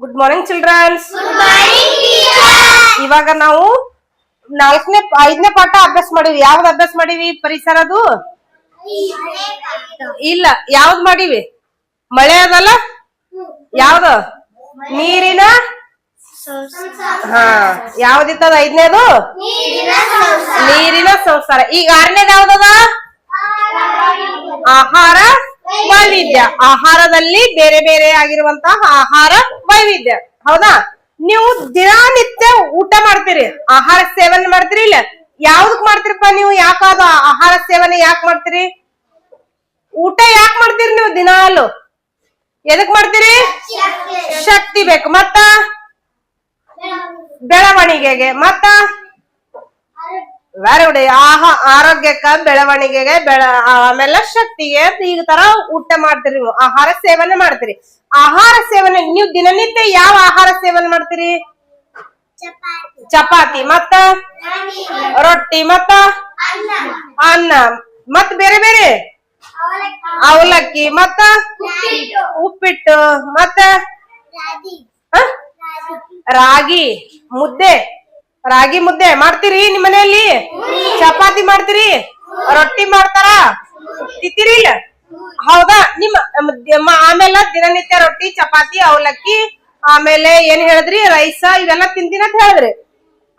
Good morning childrens. Good morning, teacher. ಇವಾಗ ನಾವು 5ನೇ ಪಾಠ ಅಭ್ಯಾಸ ಮಾಡಿವಿ. ಯಾವ್ದು ಅಭ್ಯಾಸ ಮಾಡಿವಿ? ಪರಿಸರದು ಇಲ್ಲ, ಯಾವ್ದು ಮಾಡಿವಿ? ಮಳೆ ಅದಲ್ಲ, ಯಾವ್ದು? ನೀರಿನ ಹಾ, ಯಾವ್ದಿತ್ತದ? 5ನೇದು ನೀರಿನ ಸಂಸಾರ. ಈಗ 6ನೇದು ಯಾವ್ದದ? ಆಹಾರ ವೈವಿಧ್ಯ. ಆಹಾರದಲ್ಲಿ ಬೇರೆ ಬೇರೆ ಆಗಿರುವಂತಹ ಆಹಾರ ವೈವಿಧ್ಯ. ಹೌದಾ? ನೀವು ದಿನನಿತ್ಯ ಊಟ ಮಾಡ್ತೀರಿ, ಆಹಾರ ಸೇವನೆ ಮಾಡ್ತೀರಿ. ಇಲ್ಲ, ಯಾವ್ದಕ್ ಮಾಡ್ತೀರಪ್ಪ ನೀವು? ಯಾಕಾದ ಆಹಾರ ಸೇವನೆ ಯಾಕೆ ಮಾಡ್ತೀರಿ? ಊಟ ಯಾಕೆ ಮಾಡ್ತೀರಿ ನೀವು ದಿನಾಲು? ಎದಕ್ ಮಾಡ್ತೀರಿ? ಶಕ್ತಿ ಬೇಕು, ಮತ್ತ ಬೆಳವಣಿಗೆಗೆ, ಮತ್ತ ವೆರಿ ಗುಡ್. ಆರೋಗ್ಯಕ್ಕ, ಬೆಳವಣಿಗೆಗೆ, ಆಮೇಲೆ ಶಕ್ತಿಗೆ. ಈಗ ತರ ಊಟ ಮಾಡ್ತೀರಿ ನೀವು, ಆಹಾರ ಸೇವನೆ ಮಾಡ್ತೀರಿ. ಆಹಾರ ಸೇವನೆ ನೀವು ದಿನನಿತ್ಯ ಯಾವ ಆಹಾರ ಸೇವನೆ ಮಾಡ್ತೀರಿ? ಚಪಾತಿ, ಮತ್ತ ರೊಟ್ಟಿ, ಮತ್ತ ಅನ್ನ, ಮತ್ ಬೇರೆ ಬೇರೆ ಅವಲಕ್ಕಿ, ಮತ್ತ ಉಪ್ಪಿಟ್ಟು, ಮತ್ತ ರಾಗಿ ಮುದ್ದೆ. ರಾಗಿ ಮುದ್ದೆ ಮಾಡ್ತೀರಿ ನಿಮ್ಮ ಮನೆಯಲ್ಲಿ? ಚಪಾತಿ ಮಾಡ್ತೀರಿ? ರೊಟ್ಟಿ ಮಾಡ್ತಾರ? ತಿಂತೀರಿ? ಇಲ್ಲ, ಹೌದಾ? ನಿಮ್ಮ ಆಮೇಲೆ ದಿನನಿತ್ಯ ರೊಟ್ಟಿ, ಚಪಾತಿ, ಅವಲಕ್ಕಿ, ಆಮೇಲೆ ಏನ್ ಹೇಳಿದ್ರಿ? ರೈಸ, ಇವೆಲ್ಲ ತಿಂತೀನಿ ಅಂತ ಹೇಳಿದ್ರಿ.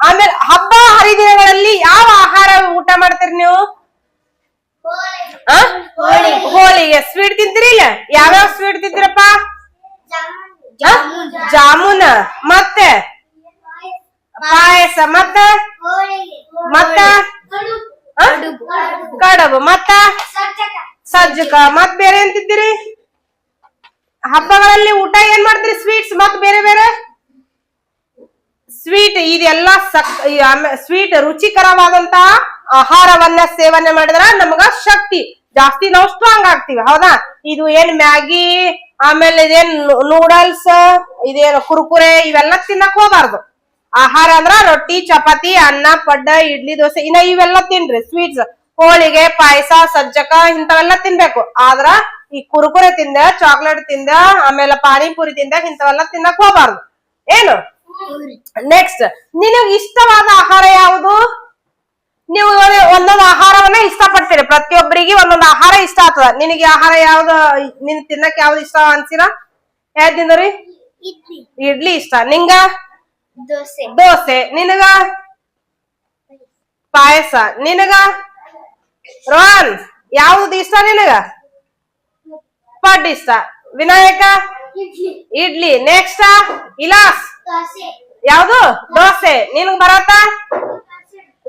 ಆಮೇಲೆ ಹಬ್ಬ ಹರಿದಿನಗಳಲ್ಲಿ ಯಾವ ಆಹಾರ ಊಟ ಮಾಡ್ತೀರಿ ನೀವು? ಹೋಳಿಗೆ, ಸ್ವೀಟ್ ತಿಂತೀರಿ? ಇಲ್ಲ, ಯಾವ್ಯಾವ ಸ್ವೀಟ್ ತಿಂತೀರಪ್ಪ? ಜಾಮೂನ್, ಮತ್ತೆ ಪಾಯಸ, ಮತ್ತ ಕಡುಬು, ಮತ್ತ ಸಜ್ಜಕ, ಮತ್ ಬೇರೆ ಏನ್ ತಿಂತೀರಿ? ಹಬ್ಬಗಳಲ್ಲಿ ಊಟ ಏನ್ ಮಾಡ್ತೀರಿ? ಸ್ವೀಟ್ಸ್, ಮತ್ ಬೇರೆ ಬೇರೆ ಸ್ವೀಟ್. ಇದೆಲ್ಲ ಸ್ವೀಟ್ ರುಚಿಕರವಾದಂತಹ ಆಹಾರವನ್ನ ಸೇವನೆ ಮಾಡಿದ್ರ ನಮಗ ಶಕ್ತಿ ಜಾಸ್ತಿ, ನಾವು ಸ್ಟ್ರಾಂಗ್ ಆಗ್ತೀವಿ. ಹೌದಾ? ಇದು ಏನ್ ಮ್ಯಾಗಿ, ಆಮೇಲೆ ಇದೇನ್ ನೂಡಲ್ಸ್, ಇದೇನು ಕುರ್ಕುರೆ, ಇವೆಲ್ಲ ತಿನ್ನಕ್ ಹೋಗ್ಬಾರ್ದು. ಆಹಾರ ಅಂದ್ರ ರೊಟ್ಟಿ, ಚಪಾತಿ, ಅನ್ನ, ಪಡ್ಡ, ಇಡ್ಲಿ, ದೋಸೆ, ಇನ್ನ ಇವೆಲ್ಲ ತಿನ್ರಿ. ಸ್ವೀಟ್ಸ್, ಹೋಳಿಗೆ, ಪಾಯಸ, ಸಜ್ಜಕ, ಇಂಥವೆಲ್ಲ ತಿನ್ಬೇಕು. ಆದ್ರ ಈ ಕುರ್ಕುರೆ ತಿಂದ, ಚಾಕ್ಲೇಟ್ ತಿಂದ, ಆಮೇಲೆ ಪಾನಿಪುರಿ ತಿಂದ, ಇಂಥವೆಲ್ಲ ತಿನ್ನಕ್ ಹೋಗ್ಬಾರ್ದು. ಏನು ನೆಕ್ಸ್ಟ್, ನಿನಗ್ ಇಷ್ಟವಾದ ಆಹಾರ ಯಾವುದು? ನೀವು ಒಂದೊಂದು ಆಹಾರವನ್ನ ಇಷ್ಟಪಡ್ತೀರಿ. ಪ್ರತಿಯೊಬ್ಬರಿಗೆ ಒಂದೊಂದು ಆಹಾರ ಇಷ್ಟ ಆಗ್ತದ. ನಿನಗೆ ಆಹಾರ ಯಾವ್ದು? ನಿನ್ ತಿನ್ನಕ್ ಯಾವ್ದು ಇಷ್ಟ ಅನ್ಸಿರ? ಯಾವ್ದು ತಿಂದ್ರಿ? ಇಡ್ಲಿ ಇಷ್ಟ. ನಿಂಗ ದೋಸೆ. ನಿನಗ ಪಾಯಸ. ನಿನಗ ರೋಹನ್ ಯಾವ್ದು ಇಷ್ಟ? ನಿನಗ ಪಡ್ ಇಷ್ಟ. ವಿನಾಯಕ ಇಡ್ಲಿ. ನೆಕ್ಸ್ಟ್ ಇಲಾಸ್ ಯಾವ್ದು? ದೋಸೆ. ನಿನಗ್ ಬರತ್ತ?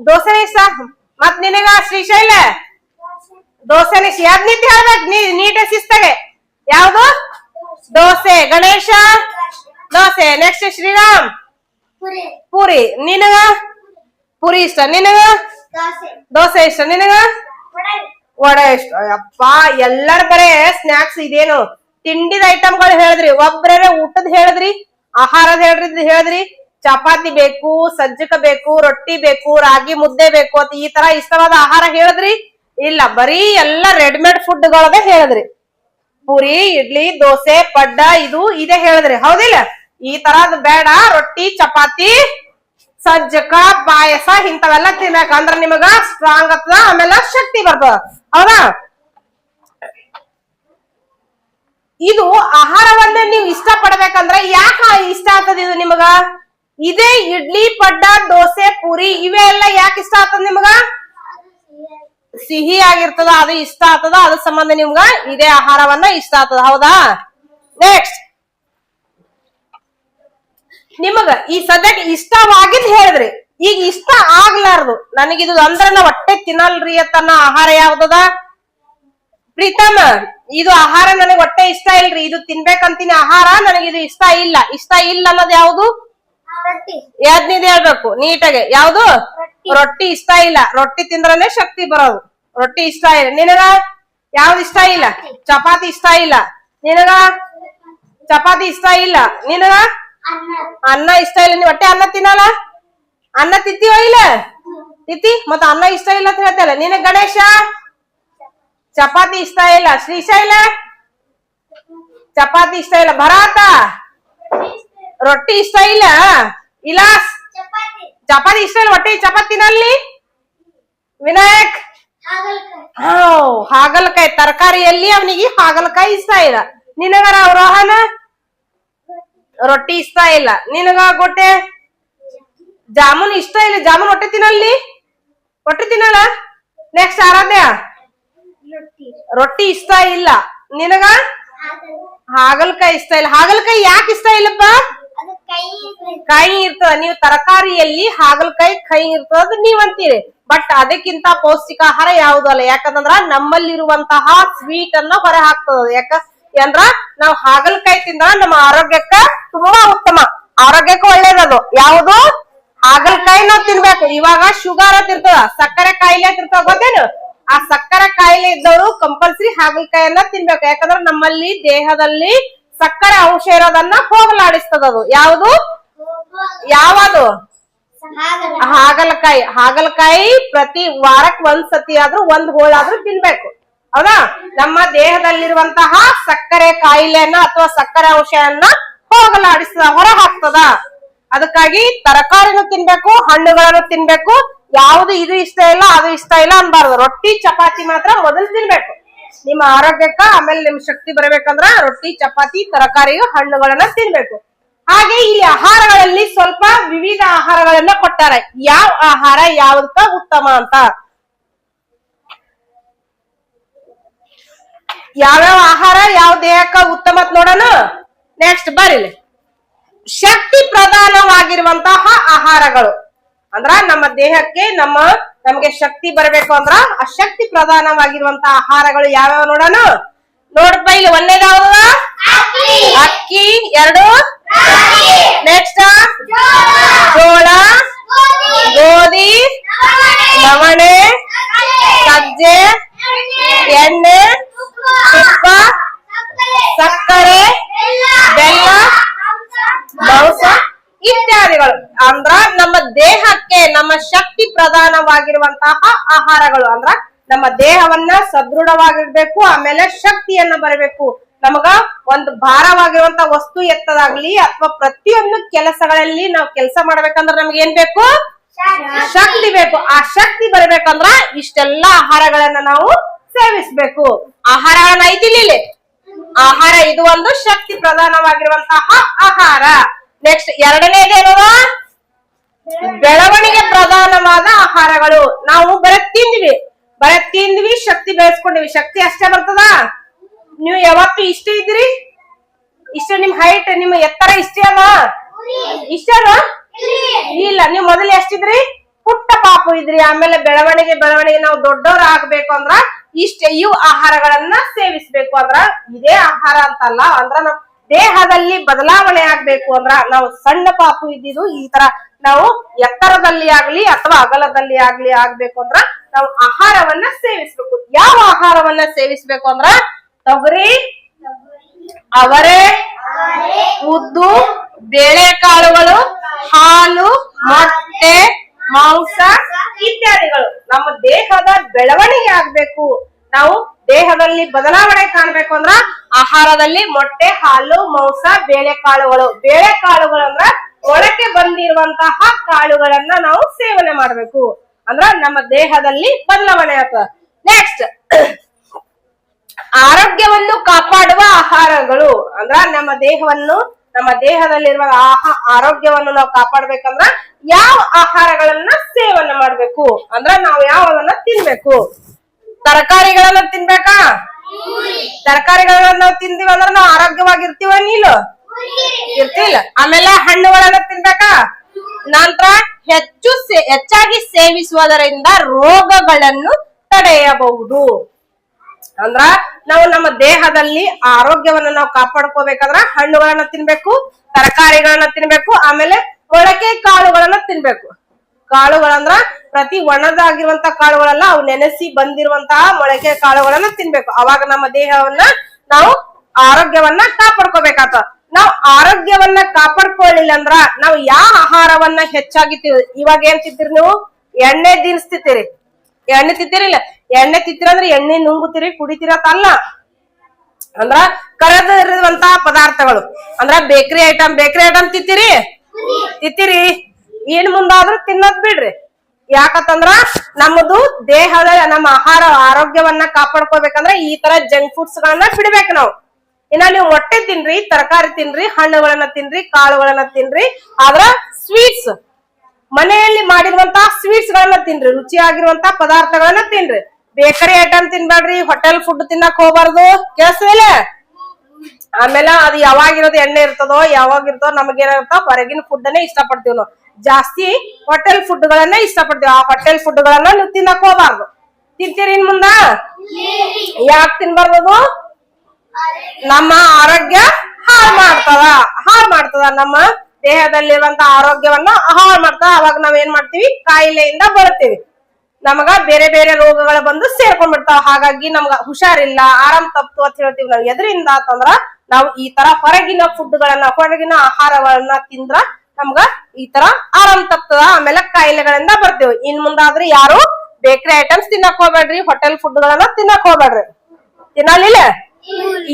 ದೋಸೆ ಇಷ್ಟ. ಮತ್ ನಿನಗ ಶ್ರೀಶೈಲ? ದೋಸೆನ ಇಷ್ಟ. ಯಾವ್ದು ನಿಂತ ಹೇಳ್ಬೇಕು ನೀಟ ಶಿಸ್ತಾಗೆ. ಯಾವ್ದು? ದೋಸೆ. ಗಣೇಶ ದೋಸೆ. ನೆಕ್ಸ್ಟ್ ಶ್ರೀರಾಮ್ ಪೂರಿ. ನಿನಗ ಪೂರಿ ಇಷ್ಟ. ನಿನಗ ದೋಸೆ ಇಷ್ಟ. ನಿನಗ ವಡೆ ಇಷ್ಟ. ಅಪ್ಪ, ಎಲ್ಲರ ಬರೇ ಸ್ನಾಕ್ಸ್. ಇದೇನು ತಿಂಡಿದ ಐಟಮ್ಗಳು ಹೇಳಿದ್ರಿ, ಒಬ್ರೇ ಊಟದ ಹೇಳಿದ್ರಿ, ಆಹಾರದ ಹೇಳಿದ್ರಿ. ಚಪಾತಿ ಬೇಕು, ಸಜ್ಜಕ ಬೇಕು, ರೊಟ್ಟಿ ಬೇಕು, ರಾಗಿ ಮುದ್ದೆ ಬೇಕು ಅಂತ ಈ ತರ ಇಷ್ಟವಾದ ಆಹಾರ ಹೇಳಿದ್ರಿ? ಇಲ್ಲ, ಬರೀ ಎಲ್ಲ ರೆಡಿಮೇಡ್ ಫುಡ್ ಗಳದೇ ಹೇಳಿದ್ರಿ. ಪೂರಿ, ಇಡ್ಲಿ, ದೋಸೆ, ಪಡ್ಡ, ಇದೇ ಹೇಳಿದ್ರಿ. ಹೌದಿಲ್ಲ? ಈ ತರದ್ ಬೇಡ. ರೊಟ್ಟಿ, ಚಪಾತಿ, ಸಜ್ಜಕ, ಪಾಯಸ ಇಂಥವೆಲ್ಲ ತಿನ್ಬೇಕ. ಅಂದ್ರ ನಿಮಗ ಸ್ಟ್ರಾಂಗ್ ಆಗ್ತದ, ಆಮೇಲೆ ಶಕ್ತಿ ಬರ್ತದ. ಹೌದಾ? ಇದು ಆಹಾರವನ್ನ ನೀವು ಇಷ್ಟ ಪಡ್ಬೇಕಂದ್ರ ಯಾಕ ಇಷ್ಟ ಆಗ್ತದ ಇದು ನಿಮಗ? ಇದೇ ಇಡ್ಲಿ, ಪಡ್ಡ, ದೋಸೆ, ಪೂರಿ ಇವೆಲ್ಲ ಯಾಕೆ ಇಷ್ಟ ಆಗ್ತದ ನಿಮಗ? ಸಿಹಿ ಆಗಿರ್ತದ, ಅದು ಇಷ್ಟ ಆಗ್ತದ. ಅದ್ರ ಸಂಬಂಧ ನಿಮ್ಗ ಇದೇ ಆಹಾರವನ್ನ ಇಷ್ಟ ಆಗ್ತದ. ಹೌದಾ? ನೆಕ್ಸ್ಟ್, ನಿಮಗ ಈ ಸದ್ಯಕ್ಕೆ ಇಷ್ಟವಾಗಿದ್ ಹೇಳಿದ್ರಿ. ಈಗ ಇಷ್ಟ ಆಗ್ಲಾರ್ದು, ನನಗಿದು ಅಂದ್ರ ನಾ ಹೊಟ್ಟೆ ತಿನ್ನಲ್ರಿ ಅಂತನ್ನ ಆಹಾರ ಯಾವ್ದದ? ಪ್ರೀತಮ್, ಇದು ಆಹಾರ ನನಗೆ ಹೊಟ್ಟೆ ಇಷ್ಟ ಇಲ್ರಿ, ಇದು ತಿನ್ಬೇಕಂತೀನಿ ಆಹಾರ ನನಗಿದು ಇಷ್ಟ ಇಲ್ಲ. ಇಷ್ಟ ಇಲ್ಲ ಅನ್ನೋದು ಯಾವ್ದು? ಯಾವ್ದು ಹೇಳ್ಬೇಕು ನೀಟಾಗೆ. ಯಾವ್ದು? ರೊಟ್ಟಿ ಇಷ್ಟ ಇಲ್ಲ. ರೊಟ್ಟಿ ತಿಂದ್ರನೆ ಶಕ್ತಿ ಬರೋದು. ರೊಟ್ಟಿ ಇಷ್ಟ ಇಲ್ಲ. ನಿನಗ ಯಾವ್ದು ಇಷ್ಟ ಇಲ್ಲ? ಚಪಾತಿ ಇಷ್ಟ ಇಲ್ಲ. ನಿನಗ ಚಪಾತಿ ಇಷ್ಟ ಇಲ್ಲ. ನಿನಗ ಅನ್ನ ಇಷ್ಟ ಇಲ್ಲ. ನೀವ್ ಹೊಟ್ಟೆ ಅನ್ನ ತಿನ್ನಲ್ಲ? ಅನ್ನ ತಿಂತೀವ ಇಲ್ಲ? ತಿತ್ತಿ ಮತ್ತ ಅನ್ನ ಇಷ್ಟ ಇಲ್ಲ ಅಂತ ಹೇಳ್ತಲ್ಲ. ನಿನಗ ಗಣೇಶ ಚಪಾತಿ ಇಷ್ಟ ಇಲ್ಲ. ಶ್ರೀಶೈಲ ಚಪಾತಿ ಇಷ್ಟ ಇಲ್ಲ. ಭರಾತ ರೊಟ್ಟಿ ಇಷ್ಟ ಇಲ್ಲ ಇಲಾಸ್ ಚಪಾತಿ ಇಷ್ಟ ಇಲ್ಲ ಹೊಟ್ಟೆ ಚಪಾತಿ ತಿನ್ನಲ್ಲಿ ವಿನಾಯಕ್ ಹಾಗಲಕಾಯಿ ತರಕಾರಿಯಲ್ಲಿ ಅವನಿಗೆ ಹಾಗಲಕಾಯಿ ಇಷ್ಟ ಇಲ್ಲ ನಿನಗರ ರೋಹನ ರೊಟ್ಟಿ ಇಷ್ಟ ಇಲ್ಲ ನಿನಗ ಗೊಟ್ಟೆ ಜಾಮೂನ್ ಇಷ್ಟ ಇಲ್ಲ ಜಾಮೂನ್ ಹೊಟ್ಟೆ ತಿನ್ನಲ್ಲಿ ಹೊಟ್ಟೆ ತಿನ್ನಲ್ಲ ನೆಕ್ಸ್ಟ್ ಆರಾಧ್ಯ ರೊಟ್ಟಿ ಇಷ್ಟ ಇಲ್ಲ ನಿನಗ ಹಾಗಲಕಾಯಿ ಇಷ್ಟ ಇಲ್ಲ ಹಾಗಲಕಾಯಿ ಯಾಕೆ ಇಷ್ಟ ಇಲ್ಲಪ್ಪ ಕೈ ಇರ್ತದ ನೀವು ತರಕಾರಿಯಲ್ಲಿ ಹಾಗಲಕಾಯಿ ಕೈ ಇರ್ತದ ನೀವ್ ಅಂತೀರಿ ಬಟ್ ಅದಕ್ಕಿಂತ ಪೌಷ್ಟಿಕ ಆಹಾರ ಯಾವ್ದು ಅಲ್ಲ ಯಾಕಂದ್ರ ನಮ್ಮಲ್ಲಿರುವಂತಹ ಸ್ವೀಟ್ ಅನ್ನ ಹೊರ ಹಾಕ್ತದ ಯಾಕಂದ್ರ ನಾವ್ ಹಾಗಲಕಾಯಿ ತಿಂದ್ರ ನಮ್ಮ ಆರೋಗ್ಯಕ್ಕ ತುಂಬಾ ಉತ್ತಮ ಆರೋಗ್ಯಕ್ಕೆ ಒಳ್ಳೇದದು ಯಾವುದು ಹಾಗಲಕಾಯಿ ನಾವ್ ತಿನ್ಬೇಕು ಇವಾಗ ಶುಗರ್ ಅಂತ ಇರ್ತದ ಸಕ್ಕರೆ ಕಾಯಿಲೆ ಅಂತ ಇರ್ತದ ಗೊತ್ತೇನು ಆ ಸಕ್ಕರೆ ಕಾಯಿಲೆ ಇದ್ದವರು ಕಂಪಲ್ಸರಿ ಹಾಗಲಕಾಯಿಯನ್ನ ತಿನ್ಬೇಕು ಯಾಕಂದ್ರೆ ನಮ್ಮಲ್ಲಿ ದೇಹದಲ್ಲಿ ಸಕ್ಕರೆ ಅಂಶ ಇರೋದನ್ನ ಹೋಗಲಾಡಿಸ್ತದದು ಯಾವುದು ಹಾಗಲಕಾಯಿ ಪ್ರತಿ ವಾರಕ್ಕೆ ಒಂದ್ಸತಿ ಆದ್ರೂ ಒಂದ್ ಹೋಳಾದ್ರೂ ತಿನ್ಬೇಕು ಹೌದಾ ನಮ್ಮ ದೇಹದಲ್ಲಿರುವಂತಹ ಸಕ್ಕರೆ ಕಾಯಿಲೆಯನ್ನ ಅಥವಾ ಸಕ್ಕರೆ ಅಂಶವನ್ನ ಹೋಗಲಾಡಿಸ್ತದ ಹೊರ ಹಾಕ್ತದ ಅದಕ್ಕಾಗಿ ತರಕಾರಿನೂ ತಿನ್ಬೇಕು ಹಣ್ಣುಗಳನ್ನು ತಿನ್ಬೇಕು ಯಾವ್ದು ಇದು ಇಷ್ಟ ಇಲ್ಲ ಅದು ಇಷ್ಟ ಇಲ್ಲ ಅನ್ಬಾರ್ದು ರೊಟ್ಟಿ ಚಪಾತಿ ಮಾತ್ರ ಮೊದಲು ತಿನ್ಬೇಕು ನಿಮ್ಮ ಆರೋಗ್ಯಕ್ಕ ಆಮೇಲೆ ನಿಮ್ ಶಕ್ತಿ ಬರ್ಬೇಕಂದ್ರ ರೊಟ್ಟಿ ಚಪಾತಿ ತರಕಾರಿಯು ಹಣ್ಣುಗಳನ್ನ ತಿನ್ಬೇಕು ಹಾಗೆ ಇಲ್ಲಿ ಆಹಾರಗಳಲ್ಲಿ ಸ್ವಲ್ಪ ವಿವಿಧ ಆಹಾರಗಳನ್ನ ಕೊಟ್ಟಾರೆ ಯಾವ ಆಹಾರ ಯಾವ್ದಕ್ಕ ಉತ್ತಮ ಅಂತ ಯಾವ್ಯಾವ ಆಹಾರ ಯಾವ ದೇಹಕ್ಕ ಉತ್ತಮ ಅಂತ ನೋಡೋಣ ನೆಕ್ಸ್ಟ್ ಬರೀಲಿ ಶಕ್ತಿ ಪ್ರಧಾನವಾಗಿರುವಂತಹ ಆಹಾರಗಳು ಅಂದ್ರ ನಮ್ಮ ದೇಹಕ್ಕೆ ನಮ್ಗೆ ಶಕ್ತಿ ಬರ್ಬೇಕು ಅಂದ್ರ ಆ ಶಕ್ತಿ ಪ್ರಧಾನವಾಗಿರುವಂತಹ ಆಹಾರಗಳು ಯಾವ್ಯಾವ ನೋಡೋಣ ನೋಡ್ಪ ಇಲ್ಲಿ ಒಂದೇದಾವ ಅಕ್ಕಿ ಎರಡು ನೆಕ್ಸ್ಟ್ ಜೋಳ ಗೋಧಿ ನವಣೆ ಸಜ್ಜೆ ಎಣ್ಣೆ ತುಪ್ಪ ಸಕ್ಕರೆ ಬೆಲ್ಲ ಮಾಂಸ ಇತ್ಯಾದಿಗಳು ಅಂದ್ರ ನಮ್ಮ ದೇಹಕ್ಕೆ ನಮ್ಮ ಶಕ್ತಿ ಪ್ರಧಾನವಾಗಿರುವಂತಹ ಆಹಾರಗಳು ಅಂದ್ರ ನಮ್ಮ ದೇಹವನ್ನ ಸದೃಢವಾಗಿರ್ಬೇಕು ಆಮೇಲೆ ಶಕ್ತಿಯನ್ನ ಬರಬೇಕು ನಮಗ ಒಂದು ಭಾರವಾಗಿರುವಂತ ವಸ್ತು ಎತ್ತದಾಗ್ಲಿ ಅಥವಾ ಪ್ರತಿಯೊಂದು ಕೆಲಸಗಳಲ್ಲಿ ನಾವು ಕೆಲಸ ಮಾಡ್ಬೇಕಂದ್ರ ನಮ್ಗೆ ಏನ್ ಬೇಕು ಶಕ್ತಿ ಬೇಕು ಆ ಶಕ್ತಿ ಬರ್ಬೇಕಂದ್ರ ಇಷ್ಟೆಲ್ಲಾ ಆಹಾರಗಳನ್ನ ನಾವು ಸೇವಿಸ್ಬೇಕು ಆಹಾರಗಳನ್ನ ಐತಿಲ್ಲಿ ಆಹಾರ ಇದು ಒಂದು ಶಕ್ತಿ ಪ್ರಧಾನವಾಗಿರುವಂತಹ ಆಹಾರ ನೆಕ್ಸ್ಟ್ ಎರಡನೇದೇನು ಬೆಳವಣಿಗೆ ಪ್ರಧಾನವಾದ ಆಹಾರಗಳು ನಾವು ಬರೀ ತಿಂದ್ವಿ ಶಕ್ತಿ ಬೆಳೆಸ್ಕೊಂಡಿವಿ ಶಕ್ತಿ ಅಷ್ಟೇ ಬರ್ತದ ನೀವು ಯಾವತ್ತು ಇಷ್ಟ ಇದ್ರಿ ಇಷ್ಟ ನಿಮ್ ಹೈಟ್ ನಿಮ್ ಎತ್ತರ ಇಷ್ಟ ಇಲ್ಲ ನೀವು ಮೊದಲು ಎಷ್ಟಿದ್ರಿ ಪುಟ್ಟ ಪಾಪು ಇದ್ರಿ ಆಮೇಲೆ ಬೆಳವಣಿಗೆ ನಾವು ದೊಡ್ಡವ್ರ ಆಗ್ಬೇಕು ಅಂದ್ರ ಇವು ಆಹಾರಗಳನ್ನ ಸೇವಿಸ್ಬೇಕು ಅಂದ್ರ ಇದೇ ಆಹಾರ ಅಂತಲ್ಲ ಅಂದ್ರ ನಮ್ ದೇಹದಲ್ಲಿ ಬದಲಾವಣೆ ಆಗ್ಬೇಕು ಅಂದ್ರ ನಾವು ಸಣ್ಣ ಪಾಪು ಇದ್ದಿದ್ದು ಈ ತರ ನಾವು ಎತ್ತರದಲ್ಲಿ ಆಗ್ಲಿ ಅಥವಾ ಅಗಲದಲ್ಲಿ ಆಗ್ಬೇಕು ಅಂದ್ರ ನಾವು ಆಹಾರವನ್ನ ಸೇವಿಸ್ಬೇಕು ಯಾವ ಆಹಾರವನ್ನ ಸೇವಿಸ್ಬೇಕು ಅಂದ್ರ ತೊಗರಿ ಅವರೆ ಉದ್ದು ಬೇಳೆಕಾಳುಗಳು ಹಾಲು ಮೊಟ್ಟೆ ಮಾಂಸ ಇತ್ಯಾದಿಗಳು ನಮ್ಮ ದೇಹದ ಬೆಳವಣಿಗೆ ಆಗ್ಬೇಕು ನಾವು ದೇಹದಲ್ಲಿ ಬದಲಾವಣೆ ಕಾಣ್ಬೇಕು ಅಂದ್ರ ಆಹಾರದಲ್ಲಿ ಮೊಟ್ಟೆ ಹಾಲು ಮಾಂಸ ಬೇಳೆಕಾಳುಗಳು ಅಂದ್ರ ಒಳಕ್ಕೆ ಬಂದಿರುವಂತಹ ಕಾಳುಗಳನ್ನ ನಾವು ಸೇವನೆ ಮಾಡ್ಬೇಕು ಅಂದ್ರ ನಮ್ಮ ದೇಹದಲ್ಲಿ ಬದಲಾವಣೆ ಆಗ್ತದ ನೆಕ್ಸ್ಟ್ ಆರೋಗ್ಯವನ್ನು ಕಾಪಾಡುವ ಆಹಾರಗಳು ಅಂದ್ರ ನಮ್ಮ ದೇಹದಲ್ಲಿರುವ ಆರೋಗ್ಯವನ್ನು ನಾವು ಕಾಪಾಡ್ಬೇಕಂದ್ರ ಯಾವ ಆಹಾರಗಳನ್ನ ಸೇವನೆ ಮಾಡ್ಬೇಕು ಅಂದ್ರ ನಾವು ಯಾವನ್ನ ತಿನ್ಬೇಕು ತರಕಾರಿಗಳನ್ನ ತಿನ್ಬೇಕಾ ತರಕಾರಿಗಳನ್ನ ನಾವು ತಿಂದಿವಿ ಅಂದ್ರ ನಾವು ಆರೋಗ್ಯವಾಗಿರ್ತೀವ ನೀನು ಇರ್ತಿಲ್ಲ ಆಮೇಲೆ ಹಣ್ಣುಗಳನ್ನ ತಿನ್ಬೇಕಾ ನಂತರ ಹೆಚ್ಚಾಗಿ ಸೇವಿಸುವುದರಿಂದ ರೋಗಗಳನ್ನು ತಡೆಯಬಹುದು ಅಂದ್ರ ನಾವು ನಮ್ಮ ದೇಹದಲ್ಲಿ ಆರೋಗ್ಯವನ್ನ ನಾವು ಕಾಪಾಡ್ಕೋಬೇಕಂದ್ರ ಹಣ್ಣುಗಳನ್ನ ತಿನ್ಬೇಕು ತರಕಾರಿಗಳನ್ನ ತಿನ್ಬೇಕು ಆಮೇಲೆ ಮೊಳಕೆ ಕಾಳುಗಳನ್ನ ತಿನ್ಬೇಕು ಕಾಳುಗಳಂದ್ರ ಪ್ರತಿ ಒಣದಾಗಿರುವಂತ ಕಾಳುಗಳಲ್ಲ ಅವು ನೆನೆಸಿ ಬಂದಿರುವಂತಹ ಮೊಳಕೆ ಕಾಳುಗಳನ್ನ ತಿನ್ಬೇಕು ಅವಾಗ ನಮ್ಮ ದೇಹವನ್ನ ನಾವು ಆರೋಗ್ಯವನ್ನ ಕಾಪಾಡ್ಕೋಬೇಕಾಗ್ತದ ನಾವು ಆರೋಗ್ಯವನ್ನ ಕಾಪಾಡ್ಕೊಳ್ಳಿಲ್ಲ ಅಂದ್ರ ನಾವು ಯಾವ ಆಹಾರವನ್ನ ಹೆಚ್ಚಾಗಿ ಇವಾಗ ಏನ್ ತಿಂತೀರಿ ನೀವು ಎಣ್ಣೆ ತಿನ್ನಿಸ್ತಿರ್ತೀರಿ ಎಣ್ಣೆ ತಿಂತೀರಿಲ್ಲ ಎಣ್ಣೆ ತಿಂತೀರಂದ್ರೆ ಎಣ್ಣೆ ನುಂಗುತ್ತೀರಿ ಕುಡಿತೀರತ್ತಲ್ಲ ಅಂದ್ರ ಕರೆದಿರುವಂತ ಪದಾರ್ಥಗಳು ಅಂದ್ರ ಬೇಕರಿ ಐಟಮ್ ತಿಂತೀರಿ ಏನ್ ಮುಂದಾದ್ರೂ ತಿನ್ನೋದ್ ಬಿಡ್ರಿ. ಯಾಕಂತಂದ್ರ ನಮ್ಮದು ದೇಹದ ನಮ್ಮ ಆರೋಗ್ಯವನ್ನ ಕಾಪಾಡ್ಕೋಬೇಕಂದ್ರ ಈ ತರ ಜಂಕ್ ಫುಡ್ಸ್ ಗಳನ್ನ ಬಿಡ್ಬೇಕು ನಾವು. ಇನ್ನ ನೀವು ಮೊಟ್ಟೆ ತಿನ್ರಿ, ತರಕಾರಿ ತಿನ್ರಿ, ಹಣ್ಣುಗಳನ್ನ ತಿನ್ರಿ, ಕಾಳುಗಳನ್ನ ತಿನ್ರಿ, ಆದ್ರ ಸ್ವೀಟ್ಸ್ ಮನೆಯಲ್ಲಿ ಮಾಡಿರುವಂತಹ ಸ್ವೀಟ್ಸ್ ಗಳನ್ನ ತಿನ್ರಿ, ರುಚಿಯಾಗಿರುವಂತಹ ಪದಾರ್ಥಗಳನ್ನ ತಿನ್ರಿ. ಬೇಕರಿ ಐಟಮ್ ತಿನ್ಬೇಡ್ರಿ, ಹೋಟೆಲ್ ಫುಡ್ ತಿನ್ನಕ್ ಹೋಗ್ಬಾರ್ದು. ಕೇಳಿಸ್ತಿಲ್ಲ? ಆಮೇಲೆ ಅದು ಯಾವಾಗಿರೋದು ಎಣ್ಣೆ ಇರ್ತದೋ ಯಾವಾಗಿರ್ತದೋ ನಮಗೇನಿರುತ್ತೋ ಹೊರಗಿನ ಫುಡ್ ಅನ್ನೇ ಇಷ್ಟಪಡ್ತೀವಿ ನಾವು. ಜಾಸ್ತಿ ಹೋಟೆಲ್ ಫುಡ್ ಗಳನ್ನ ಇಷ್ಟಪಡ್ತೀವಿ. ಆ ಹೋಟೆಲ್ ಫುಡ್ ಗಳನ್ನ ನೀವು ತಿನ್ನಕ್ ಹೋಗ್ಬಾರ್ದು. ತಿಂತೀರಿ ಇನ್ ಮುಂದ? ಯಾಕೆ ತಿನ್ಬಾರ್ದು? ನಮ್ಮ ಆರೋಗ್ಯ ಹಾಳು ಮಾಡ್ತದ ನಮ್ಮ ದೇಹದಲ್ಲಿರುವಂತ ಆರೋಗ್ಯವನ್ನ ಹಾಳು ಮಾಡ್ತದ. ಅವಾಗ ನಾವ್ ಏನ್ ಮಾಡ್ತೀವಿ? ಕಾಯಿಲೆಯಿಂದ ಬರುತ್ತೀವಿ. ನಮಗ ಬೇರೆ ಬೇರೆ ರೋಗಗಳು ಬಂದು ಸೇರ್ಕೊಂಡ್ಬಿಡ್ತಾವ. ಹಾಗಾಗಿ ನಮ್ಗ ಹುಷಾರಿಲ್ಲ, ಆರಾಮ್ ತಪ್ಪು ಅಂತ ಹೇಳ್ತೀವಿ ನಾವು. ಎದ್ರಿಂದ ಅಂತಂದ್ರ ನಾವು ಈ ತರ ಹೊರಗಿನ ಹೊರಗಿನ ಆಹಾರಗಳನ್ನ ತಿಂದ್ರ ನಮ್ಗ ಈ ತರ ಆರಾಮ್ ತಪ್ತದ. ಆಮೇಲೆ ಕಾಯಿಲೆಗಳಿಂದ ಬರ್ತೀವಿ. ಇನ್ ಮುಂದಾದ್ರೂ ಯಾರು ಬೇಕರಿ ಐಟಮ್ಸ್ ತಿನ್ನಕ್ ಹೋಗ್ಬೇಡ್ರಿ, ಹೋಟೆಲ್ ಫುಡ್ ಗಳನ್ನ ತಿನ್ನಕ್ ಹೋಗ್ಬೇಡ್ರಿ. ತಿನ್ನಲಿಲ್ಲ?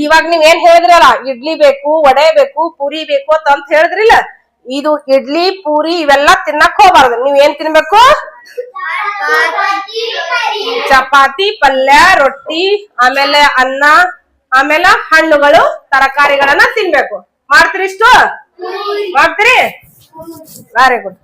ಇವಾಗ ನೀವ್ ಏನ್ ಹೇಳಿದ್ರಲ್ಲ, ಇಡ್ಲಿ ಬೇಕು, ವಡೆ ಬೇಕು, ಪೂರಿ ಬೇಕು ಅಂತ ಹೇಳಿದ್ರಿಲ್ಲ, ಇದು ಇಡ್ಲಿ ಪೂರಿ ಇವೆಲ್ಲಾ ತಿನ್ನಕ್ ಹೋಗ್ಬಾರ್ದು. ನೀವ್ ಏನ್ ತಿನ್ಬೇಕು? ಚಪಾತಿ, ಪಲ್ಯ, ರೊಟ್ಟಿ, ಆಮೇಲೆ ಅನ್ನ, ಆಮೇಲೆ ಹಣ್ಣುಗಳು, ತರಕಾರಿಗಳನ್ನ ತಿನ್ಬೇಕು. ಮಾಡ್ತೀರಿ? ಇಷ್ಟು ಮಾಡ್ತೀರಿ? Very good.